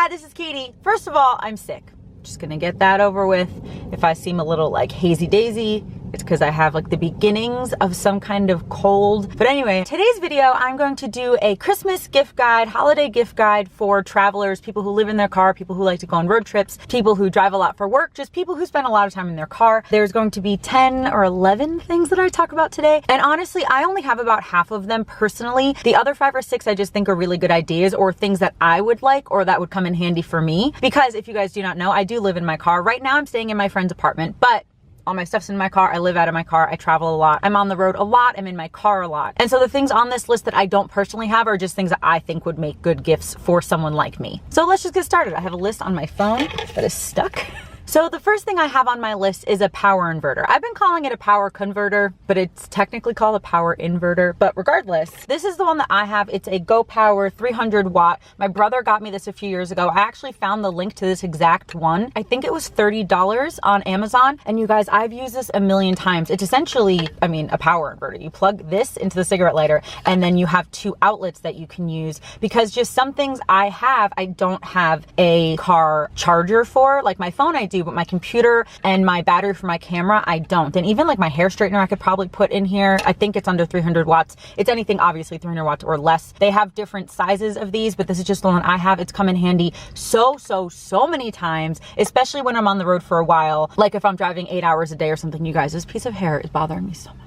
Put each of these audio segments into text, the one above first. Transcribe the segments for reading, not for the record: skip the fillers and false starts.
Hi, this is Katie. First of all, I'm sick. Just gonna get that over with. If I seem a little like hazy daisy, it's because I have like the beginnings of some kind of cold. But anyway, today's video, I'm going to do a Christmas gift guide, holiday gift guide for travelers, people who live in their car, people who like to go on road trips, people who drive a lot for work, just people who spend a lot of time in their car. There's going to be 10 or 11 things that I talk about today. And honestly, I only have about half of them personally. The other 5 or 6 I just think are really good ideas or things that I would like or that would come in handy for me. Because if you guys do not know, I do live in my car. Right now I'm staying in my friend's apartment, but all my stuff's in my car. I live out of my car. I travel a lot. I'm on the road a lot. I'm in my car a lot. And so the things on this list that I don't personally have are just things that I think would make good gifts for someone like me. So let's just get started. I have a list on my phone that is stuck. So the first thing I have on my list is a power inverter. I've been calling it a power converter, but it's technically called a power inverter. But regardless, this is the one that I have. It's a Go Power 300 watt. My brother got me this a few years ago. I actually found the link to this exact one. I think it was $30 on Amazon. And you guys, I've used this a million times. It's essentially, I mean, a power inverter. You plug this into the cigarette lighter and then you have 2 outlets that you can use, because just some things I don't have a car charger for. Like my phone I do, but my computer and my battery for my camera, I don't. And even like my hair straightener, I could probably put in here. I think it's under 300 watts. It's anything obviously 300 watts or less. They have different sizes of these, but this is just the one I have. It's come in handy so many times, especially when I'm on the road for a while. Like if I'm driving 8 hours a day or something, you guys, this piece of hair is bothering me so much.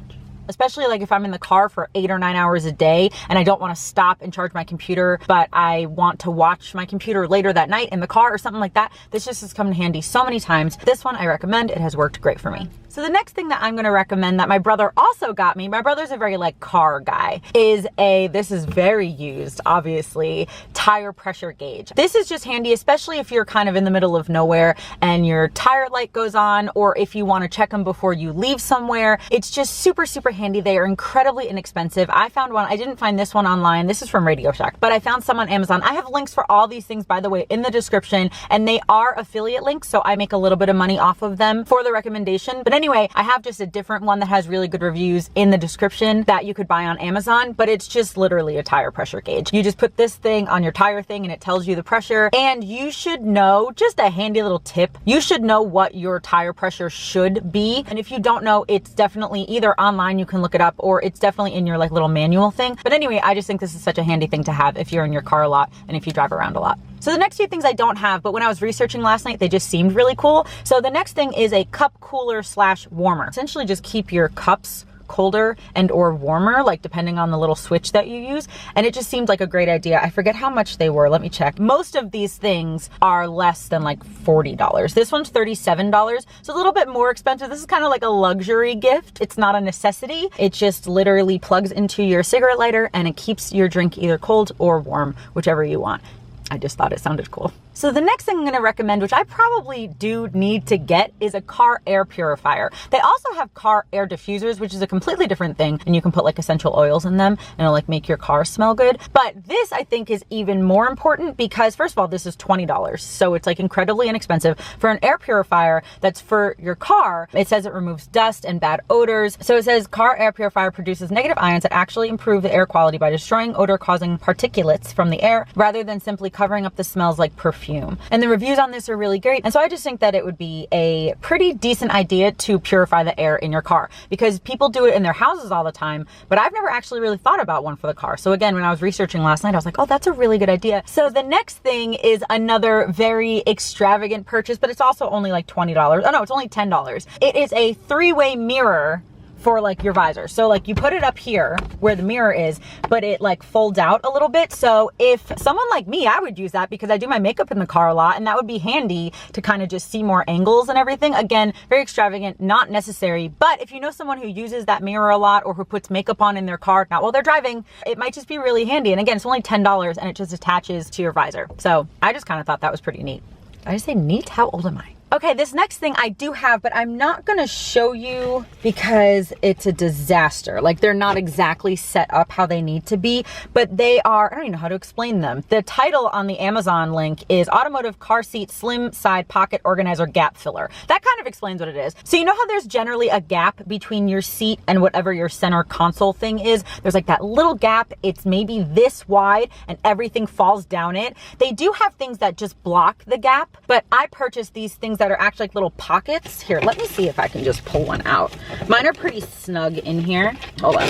Especially like if I'm in the car for 8 or 9 hours a day and I don't want to stop and charge my computer, but I want to watch my computer later that night in the car or something like that. This just has come in handy so many times. This one I recommend. It has worked great for me. So the next thing that I'm going to recommend that my brother also got me, my brother's a very like car guy, is this is very used, obviously, tire pressure gauge. This is just handy, especially if you're kind of in the middle of nowhere and your tire light goes on, or if you want to check them before you leave somewhere. It's just super handy. They are incredibly inexpensive. I found one. I didn't find this one online. This is from Radio Shack, but I found some on Amazon. I have links for all these things, by the way, in the description, and they are affiliate links, so I make a little bit of money off of them for the recommendation. But anyway, I have just a different one that has really good reviews in the description that you could buy on Amazon, but it's just literally a tire pressure gauge. You just put this thing on your tire thing and it tells you the pressure, and you should know, just a handy little tip, you should know what your tire pressure should be. And if you don't know, it's definitely either online, you can look it up, or it's definitely in your like little manual thing. But anyway, I just think this is such a handy thing to have if you're in your car a lot and if you drive around a lot. So the next few things I don't have, but when I was researching last night, they just seemed really cool. So the next thing is a cup cooler / warmer. Essentially just keep your cups colder and or warmer, like depending on the little switch that you use. And it just seemed like a great idea. I forget how much they were. Let me check. Most of these things are less than like $40. This one's $37. So a little bit more expensive. This is kind of like a luxury gift. It's not a necessity. It just literally plugs into your cigarette lighter and it keeps your drink either cold or warm, whichever you want. I just thought it sounded cool. So the next thing I'm going to recommend, which I probably do need to get, is a car air purifier. They also have car air diffusers, which is a completely different thing, and you can put like essential oils in them and it'll like make your car smell good. But this I think is even more important because first of all, this is $20. So it's like incredibly inexpensive for an air purifier that's for your car. It says it removes dust and bad odors. So it says car air purifier produces negative ions that actually improve the air quality by destroying odor causing particulates from the air rather than simply covering up the smells like perfume. And the reviews on this are really great. And so I just think that it would be a pretty decent idea to purify the air in your car, because people do it in their houses all the time, but I've never actually really thought about one for the car. So again, when I was researching last night, I was like, oh, that's a really good idea. So the next thing is another very extravagant purchase, but it's also only like $20. Oh no, it's only $10. It is a 3-way mirror for like your visor. So like you put it up here where the mirror is, but it like folds out a little bit. So if someone like me, I would use that because I do my makeup in the car a lot, and that would be handy to kind of just see more angles and everything. Again, very extravagant, not necessary. But if you know someone who uses that mirror a lot or who puts makeup on in their car, not while they're driving, it might just be really handy. And again, it's only $10 and it just attaches to your visor. So I just kind of thought that was pretty neat. Did I just say neat? How old am I? Okay, this next thing I do have, but I'm not gonna show you because it's a disaster. Like, they're not exactly set up how they need to be, but they are, I don't even know how to explain them. The title on the Amazon link is Automotive Car Seat Slim Side Pocket Organizer Gap Filler. That kind of explains what it is. So you know how there's generally a gap between your seat and whatever your center console thing is? There's like that little gap. It's maybe this wide and everything falls down it. They do have things that just block the gap, but I purchased these things that are actually like little pockets. Here, let me see if I can just pull one out. Mine are pretty snug in here. Hold on.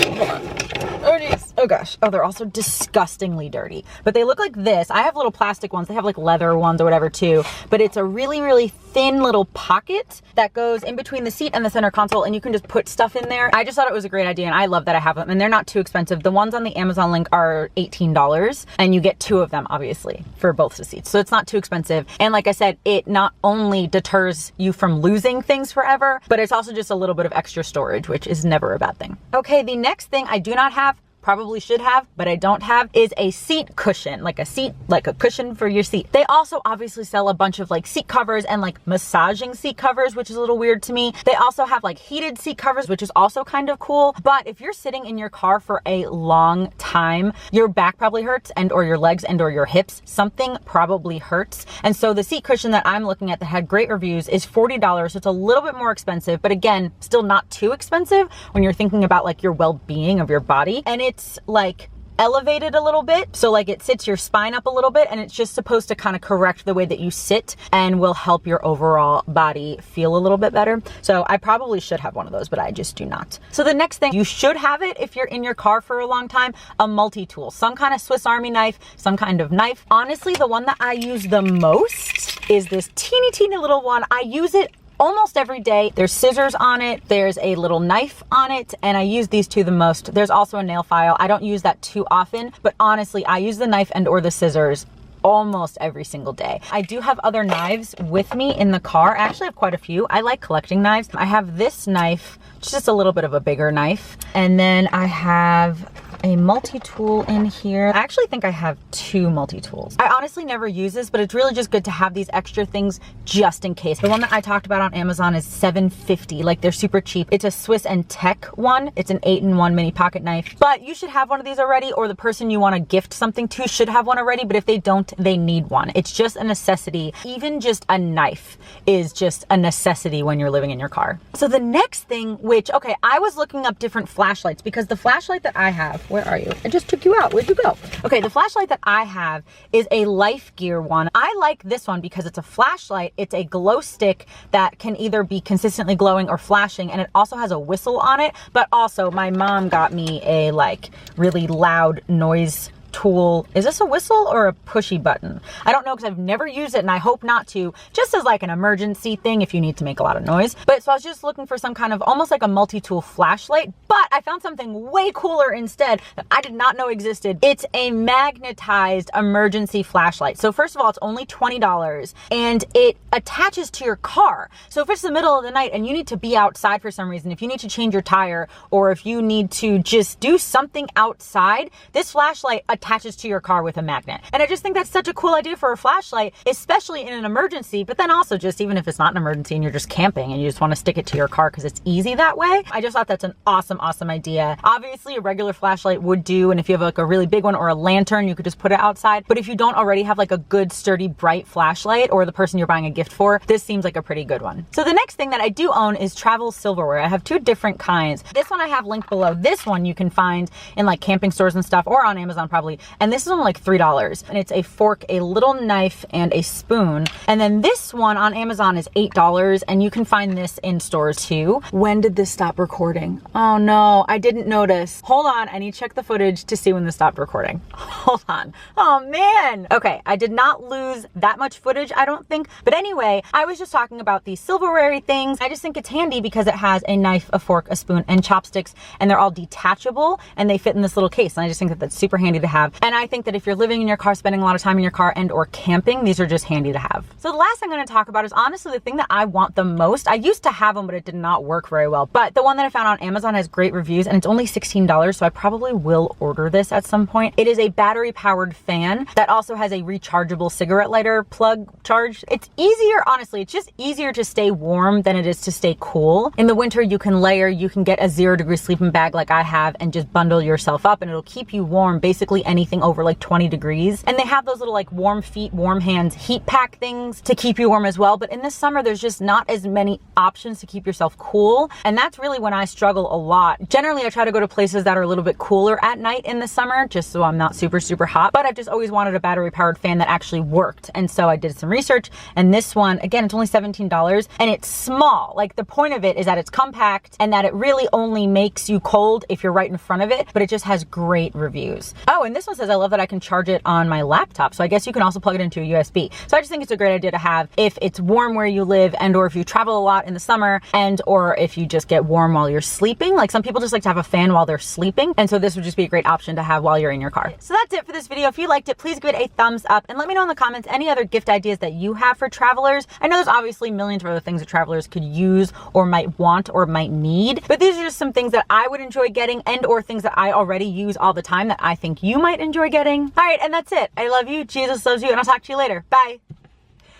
Oh geez. Oh gosh. Oh, they're also disgustingly dirty, but they look like this. I have little plastic ones. They have like leather ones or whatever too, but it's a really, really thin little pocket that goes in between the seat and the center console, and you can just put stuff in there. I just thought it was a great idea, and I love that I have them, and they're not too expensive. The ones on the Amazon link are $18, and you get 2 of them, obviously, for both the seats. So it's not too expensive. And like I said, it not only deters you from losing things forever, but it's also just a little bit of extra storage, which is never a bad thing. Okay, the next thing I do not have, probably should have, but I don't have, is a seat cushion, like a cushion for your seat. They also obviously sell a bunch of like seat covers and like massaging seat covers, which is a little weird to me. They also have like heated seat covers, which is also kind of cool. But if you're sitting in your car for a long time, your back probably hurts, and or your legs and or your hips, something probably hurts. And so the seat cushion that I'm looking at that had great reviews is $40. So it's a little bit more expensive, but again, still not too expensive when you're thinking about like your well-being of your body. And it's like elevated a little bit, so like it sits your spine up a little bit, and it's just supposed to kind of correct the way that you sit and will help your overall body feel a little bit better. So I probably should have one of those, but I just do not. So the next thing, you should have it if you're in your car for a long time, a multi-tool, some kind of Swiss Army knife, some kind of knife. Honestly, the one that I use the most is this teeny little one. I use it almost every day. There's scissors on it, there's a little knife on it, and I use these 2 the most. There's also a nail file. I don't use that too often, but honestly, I use the knife and or the scissors almost every single day. I do have other knives with me in the car. I actually have quite a few. I like collecting knives. I have this knife, just a little bit of a bigger knife, and then I have a multi-tool in here. I actually think I have 2 multi-tools. I honestly never use this, but it's really just good to have these extra things just in case. The one that I talked about on Amazon is $7.50. Like, they're super cheap. It's a Swiss and Tech one. It's an 8-in-1 mini pocket knife, but you should have one of these already, or the person you want to gift something to should have one already, but if they don't, they need one. It's just a necessity. Even just a knife is just a necessity when you're living in your car. So the next thing, which, okay, I was looking up different flashlights because the flashlight that I have, where are you? I just took you out. Where'd you go? Okay, the flashlight that I have is a Life Gear one. I like this one because it's a flashlight. It's a glow stick that can either be consistently glowing or flashing, and it also has a whistle on it. But also, my mom got me a like really loud noise tool. Is this a whistle or a pushy button? I don't know, because I've never used it, and I hope not to, just as like an emergency thing if you need to make a lot of noise. But so I was just looking for some kind of almost like a multi-tool flashlight, but I found something way cooler instead that I did not know existed. It's a magnetized emergency flashlight. So first of all, it's only $20, and it attaches to your car. So if it's the middle of the night and you need to be outside for some reason, if you need to change your tire, or if you need to just do something outside, this flashlight attaches to your car with a magnet. And I just think that's such a cool idea for a flashlight, especially in an emergency, but then also just even if it's not an emergency and you're just camping and you just want to stick it to your car because it's easy that way. I just thought that's an awesome idea. Obviously, a regular flashlight would do, and if you have like a really big one or a lantern, you could just put it outside. But if you don't already have like a good, sturdy, bright flashlight, or the person you're buying a gift for, this seems like a pretty good one. So the next thing that I do own is travel silverware. I have 2 different kinds. This one I have linked below. This one you can find in like camping stores and stuff, or on Amazon probably. And this is only like $3. And it's a fork, a little knife, and a spoon. And then this one on Amazon is $8, and you can find this in stores too. When did this stop recording? Oh no, I didn't notice. Hold on, I need to check the footage to see when this stopped recording. Hold on. Oh man. Okay, I did not lose that much footage, I don't think. But anyway, I was just talking about these silverware things. I just think it's handy because it has a knife, a fork, a spoon, and chopsticks, and they're all detachable, and they fit in this little case. And I just think that that's super handy to have. have. And I think that if you're living in your car, spending a lot of time in your car and or camping, these are just handy to have. So the last thing I'm going to talk about is honestly the thing that I want the most. I used to have them, but it did not work very well. But the one that I found on Amazon has great reviews and it's only $16. So I probably will order this at some point. It is a battery powered fan that also has a rechargeable cigarette lighter plug charge. It's easier, honestly, it's just easier to stay warm than it is to stay cool. In the winter, you can layer, you can get a 0-degree sleeping bag like I have and just bundle yourself up and it'll keep you warm, basically anything over like 20 degrees. And they have those little like warm feet, warm hands, heat pack things to keep you warm as well. But in the summer, there's just not as many options to keep yourself cool. And that's really when I struggle a lot. Generally, I try to go to places that are a little bit cooler at night in the summer, just so I'm not super, super hot. But I've just always wanted a battery powered fan that actually worked. And so I did some research and this one, again, it's only $17 and it's small. Like the point of it is that it's compact and that it really only makes you cold if you're right in front of it, but it just has great reviews. Oh, and this one says, I love that I can charge it on my laptop. So I guess you can also plug it into a USB. So I just think it's a great idea to have if it's warm where you live and or if you travel a lot in the summer and or if you just get warm while you're sleeping. Like some people just like to have a fan while they're sleeping. And so this would just be a great option to have while you're in your car. So that's it for this video. If you liked it, please give it a thumbs up and let me know in the comments any other gift ideas that you have for travelers. I know there's obviously millions of other things that travelers could use or might want or might need, but these are just some things that I would enjoy getting and or things that I already use all the time that I think you might enjoy getting. All right, and that's it. I love you, Jesus loves you, and I'll talk to you later. Bye.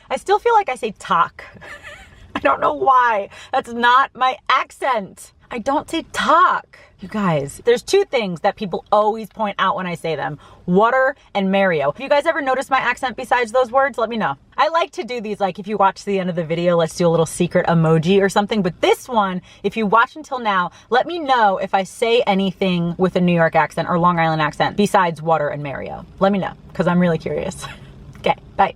I still feel like I say talk. I don't know why. That's not my accent. I don't say talk. You guys, there's two things that people always point out when I say them. Water and Mario. If you guys ever notice my accent besides those words, let me know. I like to do these, like if you watch to the end of the video, let's do a little secret emoji or something. But this one, if you watch until now, let me know if I say anything with a New York accent or Long Island accent besides water and Mario. Let me know, because I'm really curious. Okay, bye.